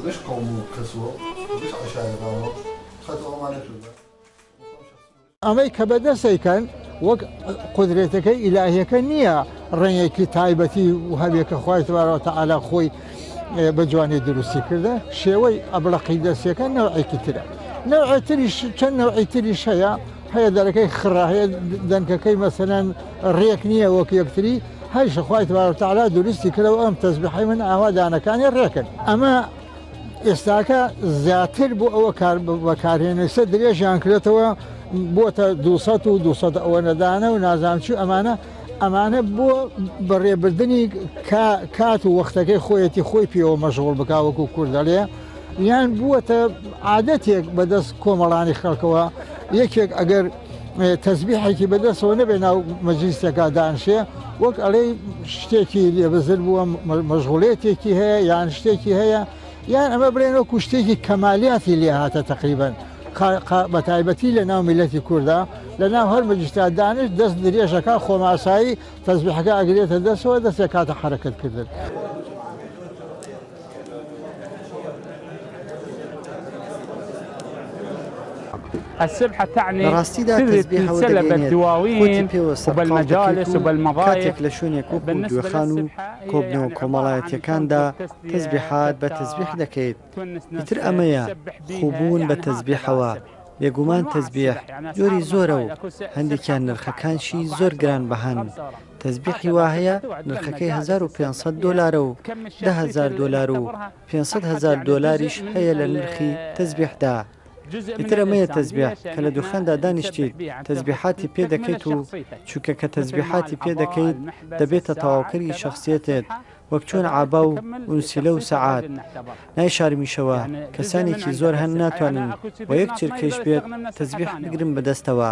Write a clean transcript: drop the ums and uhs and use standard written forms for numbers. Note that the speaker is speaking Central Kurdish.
ليش قوموا كسوه؟ ليش عشان قاموا؟ خذوا امانته. ئەمەی کە بەدەستەکەن وەک قودرێتەکەی ئیلاهیەکە نییە ڕێنێکی تایبەتی و هەبێکە خوای تبارەک و تەعالا خۆی بە جوانی دروستی کردە شێوەی ئەبلەقی دەستیەکە نەوعێکی ترە نەوعی تریش چەند نەوعی تریش هەیە دەرەکەی خڕا هەیە دەنکەکەی مەسەلەن ڕێک نییە وەک یەکتری هەیشە خوای تبارەک و تەعالا دروستی کردەوە ئەم تەسبیحەی من ئاوادانەکانی ڕێکن ئەمە ئێستاکە زیاتر بۆ ئەوە بەکارهێنەسە درێژیان کرێتەوە بۆتە 200 و 200 ئەوە نەدانە و نازانچی ئەمانە بۆ بەڕێبردننی کات و وەختەکەی خۆیەتی خۆی پێوە مەژغوڵ بکاوەکو کوردەڵێ یان بووەتە عادەتێک بەدەست کۆمەڵانی خەڵکەوە یەکێک ئەگەر تەسبیحێکی بەدەستەوە نەبێ ناو مەجلیسێکا دانشێ وەک ئەڵێ شتێکی لێبەزر بووە مەژغوڵێتێکی هەیە یان شتێکی هەیە یان ئەمە بڵێنەوەکو شتێکی کەمالیاتی لێ هاتە تقریبەن بە تایبەتی لە ناو میلەتی کووردا لە ناو هەر مەجلیستا دانش دەست درێژەکە خۆماسایی تەسبیحەکە ئەگرێتە دەستەوە دەستێک کاتە حرەکەتکردن. السبحة تعني سلسلة بالدواوين وبالمجالس وبالمضايق. بالنسبة للسبحة كوبنو كومالات يكاندا تسبيحات بتسبيح دكيت يتر أميا خوبون بتسبيحوا بێگومان تەسبیح جۆری زۆرە و هەندێکیان نرخەکانشی زۆر گران بەهان تەسبیحی وا هەیە نرخەکەی 1500 دلار و 10,000 دلار و 500,000 دلاریش هەیە لە نرخی تەسبیحدا. ئیتر ئەمەیە تەسبیح کە لە دوخاندا دانیشتیت تەسبیحاتی پێ دەکەیت و چووکە کە تەسبیحاتی پێ دەکەیت دەبێتە تەواوکەری شخصیەتێت وەک چۆن عابا و ئونسیلە و سەعات نای شارمیشەوە کەسانێکی زۆر هەن ناتوانن و یەک چرکەش بێت تەسبیح بگرن بەدەستەوە.